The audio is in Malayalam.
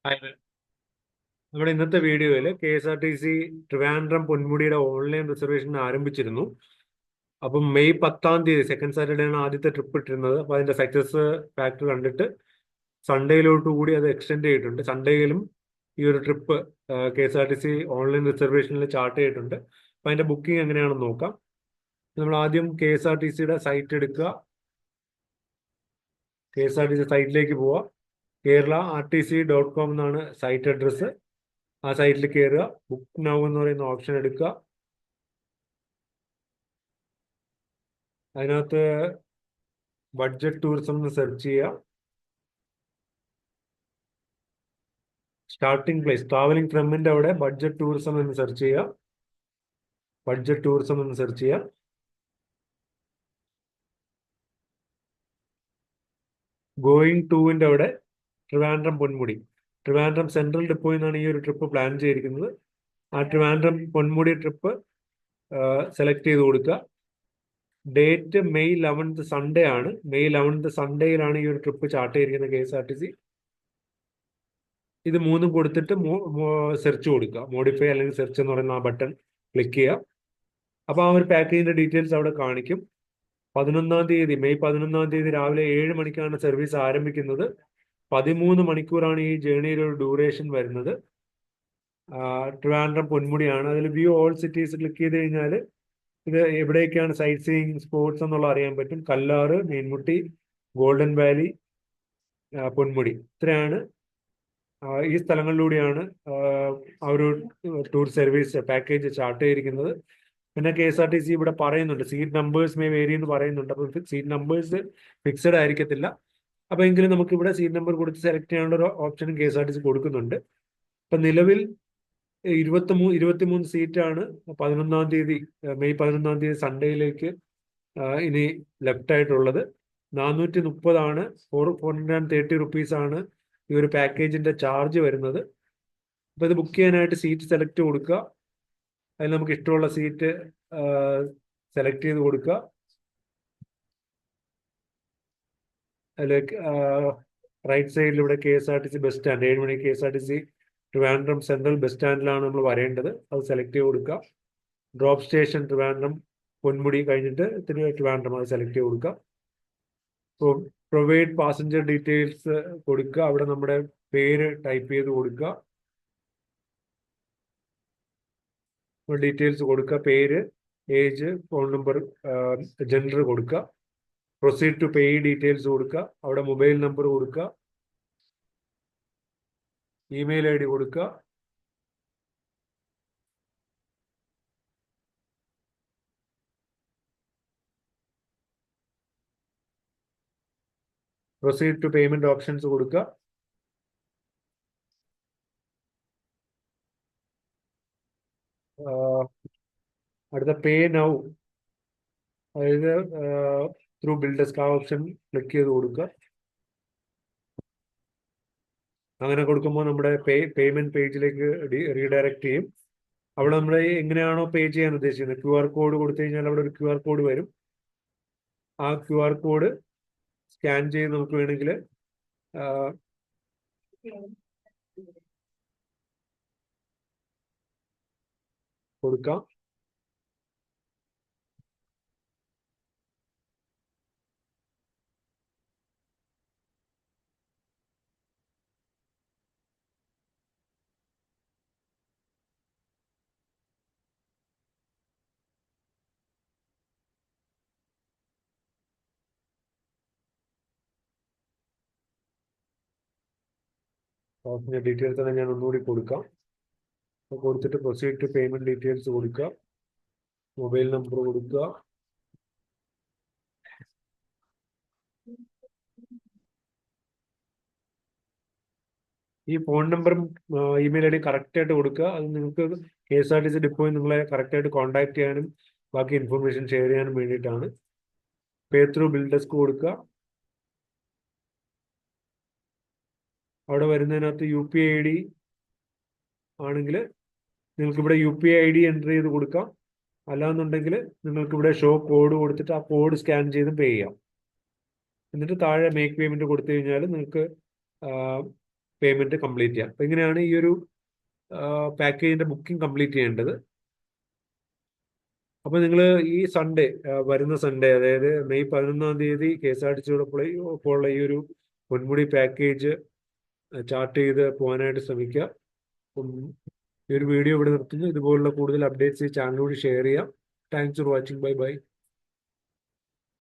ഹായ്. നമ്മുടെ ഇന്നത്തെ വീഡിയോയിൽ KSRTC ട്രിവാൻഡ്രം പൊന്മുടിയുടെ ഓൺലൈൻ റിസർവേഷൻ ആരംഭിച്ചിരുന്നു. അപ്പം മെയ് 10-ാം തീയതി സെക്കൻഡ് സാറ്റർഡേ ആണ് ആദ്യത്തെ ട്രിപ്പ് ഇട്ടിരുന്നത്. അപ്പോൾ അതിന്റെ സക്സസ് ഫാക്ടർ കണ്ടിട്ട് സൺഡേയിലോട്ട് കൂടി അത് എക്സ്റ്റെൻഡ് ചെയ്തിട്ടുണ്ട്. സൺഡേയിലും ഈ ഒരു ട്രിപ്പ് KSRTC ഓൺലൈൻ റിസർവേഷനിൽ ചാർട്ട് ചെയ്തിട്ടുണ്ട്. അപ്പം അതിന്റെ ബുക്കിംഗ് എങ്ങനെയാണെന്ന് നോക്കാം. നമ്മൾ ആദ്യം KSRTCയുടെ സൈറ്റ് എടുക്കുക. KSRTC സൈറ്റിലേക്ക് പോവുക. kerala.rtc.com എന്നാണ് സൈറ്റ് അഡ്രസ്സ്. ആ സൈറ്റിൽ കയറുക. ബുക്ക് നൗ എന്ന് പറയുന്ന ഓപ്ഷൻ എടുക്കുക. അതിനകത്ത് ബഡ്ജറ്റ് ടൂറിസം എന്ന് സെർച്ച് ചെയ്യുക. സ്റ്റാർട്ടിംഗ് പ്ലേസ് ട്രാവലിംഗ് ഫ്രമിന്റെ അവിടെ ബഡ്ജറ്റ് ടൂറിസം എന്ന് സെർച്ച് ചെയ്യുക. ബഡ്ജറ്റ് ടൂറിസം എന്ന് സെർച്ച് ചെയ്യുക. ഗോയിങ് ടൂവിന്റെ അവിടെ ട്രിവാൻഡ്രം പൊന്മുടി. ട്രിവാൻഡ്രം സെൻട്രൽ ഡിപ്പോയിൽ നിന്നാണ് ഈ ഒരു ട്രിപ്പ് പ്ലാൻ ചെയ്തിരിക്കുന്നത്. ആ ട്രിവാൻഡ്രം പൊന്മുടി ട്രിപ്പ് സെലക്ട് ചെയ്ത് കൊടുക്കുക. ഡേറ്റ് മെയ് 11th സൺഡേ ആണ്. മെയ് 11th സൺഡേയിലാണ് ഈ ഒരു ട്രിപ്പ് ചാർട്ട് ചെയ്തിരിക്കുന്നത് KSRTC. ഇത് മൂന്നും കൊടുത്തിട്ട് സെർച്ച് കൊടുക്കുക. മോഡിഫൈ അല്ലെങ്കിൽ സെർച്ച് എന്ന് പറയുന്ന ആ ബട്ടൺ ക്ലിക്ക് ചെയ്യുക. അപ്പോൾ ആ ഒരു പാക്കേജിന്റെ ഡീറ്റെയിൽസ് അവിടെ കാണിക്കും. 11-ാം തീയതി മെയ് 11-ാം തീയതി രാവിലെ 7 മണിക്കാണ് സർവീസ് ആരംഭിക്കുന്നത്. 13 മണിക്കൂറാണ് ഈ ജേണിയുടെ ഒരു ഡ്യൂറേഷൻ വരുന്നത്. ട്രിവാൻഡ്രം പൊന്മുടിയാണ്. അതിൽ വ്യൂ ഓൾ സിറ്റീസ് ക്ലിക്ക് ചെയ്ത് കഴിഞ്ഞാൽ ഇത് എവിടെയൊക്കെയാണ് സൈറ്റ് സീയിങ് സ്പോട്സ് എന്നുള്ള അറിയാൻ പറ്റും. കല്ലാറ്, മീൻമുട്ടി, ഗോൾഡൻ വാലി, പൊന്മുടി, ഇത്രയാണ് ഈ സ്ഥലങ്ങളിലൂടെയാണ് ആ ഒരു ടൂർ സർവീസ് പാക്കേജ് ചാർട്ട് ചെയ്തിരിക്കുന്നത്. പിന്നെ KSRTC ഇവിടെ പറയുന്നുണ്ട് സീറ്റ് നമ്പേഴ്സ് മേ വേരി എന്ന് പറയുന്നുണ്ട്. അപ്പോൾ സീറ്റ് നമ്പേഴ്സ് ഫിക്സഡ് ആയിരിക്കത്തില്ല. അപ്പോൾ എങ്കിലും നമുക്ക് ഇവിടെ സീറ്റ് നമ്പർ കൊടുത്ത് സെലക്ട് ചെയ്യാനുള്ള ഒരു ഓപ്ഷനും KSRTC കൊടുക്കുന്നുണ്ട്. ഇപ്പം നിലവിൽ 23 സീറ്റാണ് 11-ാം തീയതി മെയ് 11-ാം തീയതി സൺഡേയിലേക്ക് ഇനി ലെഫ്റ്റ് ആയിട്ടുള്ളത്. 430 430 റുപ്പീസാണ് ഈ ഒരു പാക്കേജിന്റെ ചാർജ് വരുന്നത്. അപ്പോൾ ഇത് ബുക്ക് ചെയ്യാനായിട്ട് സീറ്റ് സെലക്ട് കൊടുക്കുക. അതിൽ നമുക്ക് ഇഷ്ടമുള്ള സീറ്റ് സെലക്ട് ചെയ്ത് കൊടുക്കുക. അതിലേക്ക് റൈറ്റ് സൈഡിൽ ഇവിടെ KSRTC ബസ് സ്റ്റാൻഡ് 7 മണി KSRTC ട്രിവാൻഡ്രം സെൻട്രൽ ബസ് സ്റ്റാൻഡിലാണ് നമ്മൾ വരേണ്ടത്. അത് സെലക്ട് ചെയ്ത് കൊടുക്കുക. ഡ്രോപ്പ് സ്റ്റേഷൻ ട്രിവാൻഡ്രം പൊന്മുടി കഴിഞ്ഞിട്ട് ട്രിവാൻഡ്രം അത് സെലക്ട് ചെയ്ത് കൊടുക്കുക. പ്രൊവൈഡ് പാസഞ്ചർ ഡീറ്റെയിൽസ് കൊടുക്കുക. അവിടെ നമ്മുടെ പേര് ടൈപ്പ് ചെയ്ത് കൊടുക്കുക. ഡീറ്റെയിൽസ് കൊടുക്കുക. പേര്, ഏജ്, ഫോൺ നമ്പർ, ജെൻഡർ കൊടുക്കുക. പ്രൊസീഡ് ടു പേ ഡീറ്റെയിൽസ് കൊടുക്കുക. അവിടെ മൊബൈൽ നമ്പർ കൊടുക്കുക. ഇമെയിൽ ID കൊടുക്കുക. പ്രൊസീഡ് ടു പേയ്മെന്റ് ഓപ്ഷൻസ് കൊടുക്കുക. അടുത്ത പേ നൗ, അതായത് ത്രൂ ബിൽഡെസ്ക്, ആ ഓപ്ഷൻ ക്ലിക്ക് ചെയ്ത് കൊടുക്കുക. അങ്ങനെ കൊടുക്കുമ്പോൾ നമ്മുടെ പേയ്മെന്റ് പേജിലേക്ക് റീഡയറക്ട് ചെയ്യും. അവിടെ നമ്മൾ എങ്ങനെയാണോ പേ ചെയ്യാൻ ഉദ്ദേശിക്കുന്നത് QR കോഡ് കൊടുത്തു കഴിഞ്ഞാൽ അവിടെ ഒരു QR കോഡ് വരും. ആ QR കോഡ് സ്കാൻ ചെയ്ത് നമുക്ക് വേണമെങ്കിൽ കൊടുക്കാം. പാസഞ്ചർ ഡീറ്റെയിൽസ് തന്നെ ഞാൻ ഒന്നുകൂടി കൊടുക്കാം. കൊടുത്തിട്ട് പ്രൊസീഡ് ടു പേയ്മെന്റ് ഡീറ്റെയിൽസ് കൊടുക്കുക. മൊബൈൽ നമ്പർ കൊടുക്കുക. ഈ ഫോൺ നമ്പറും ഇമെയിൽ ID കറക്റ്റ് ആയിട്ട് കൊടുക്കുക. അത് നിങ്ങൾക്ക് KSRTC ഡിപ്പോയിൽ നിങ്ങളെ കറക്റ്റ് ആയിട്ട് കോൺടാക്ട് ചെയ്യാനും ബാക്കി ഇൻഫർമേഷൻ ഷെയർ ചെയ്യാനും വേണ്ടിയിട്ടാണ്. പേ ത്രൂ ബിൽഡെസ്ക് കൊടുക്കുക. അവിടെ വരുന്നതിനകത്ത് UPI ID ആണെങ്കിൽ നിങ്ങൾക്ക് ഇവിടെ UPI ID എൻ്റർ ചെയ്ത് കൊടുക്കാം. അല്ലാന്നുണ്ടെങ്കിൽ നിങ്ങൾക്ക് ഇവിടെ ഷോ കോഡ് കൊടുത്തിട്ട് ആ കോഡ് സ്കാൻ ചെയ്ത് പേ ചെയ്യാം. എന്നിട്ട് താഴെ മേക്ക് പേയ്മെന്റ് കൊടുത്തു കഴിഞ്ഞാൽ നിങ്ങൾക്ക് പേയ്മെന്റ് കംപ്ലീറ്റ് ചെയ്യാം. അപ്പം ഇങ്ങനെയാണ് ഈ ഒരു പാക്കേജിന്റെ ബുക്കിംഗ് കംപ്ലീറ്റ് ചെയ്യേണ്ടത്. അപ്പോൾ നിങ്ങൾ ഈ സൺഡേ, വരുന്ന സൺഡേ, അതായത് മെയ് 11-ാം തീയതി KSRTC ഉള്ള ഈ ഒരു പൊന്മുടി പാക്കേജ് ചാർട്ട് ചെയ്ത് പോകാനായിട്ട് ശ്രമിക്കുക. അപ്പം ഈ ഒരു വീഡിയോ ഇവിടെ നിർത്തുന്നു. ഇതുപോലുള്ള കൂടുതൽ അപ്ഡേറ്റ്സ് ഈ ചാനലിലൂടെ ഷെയർ ചെയ്യാം. Thanks for watching. Bye bye.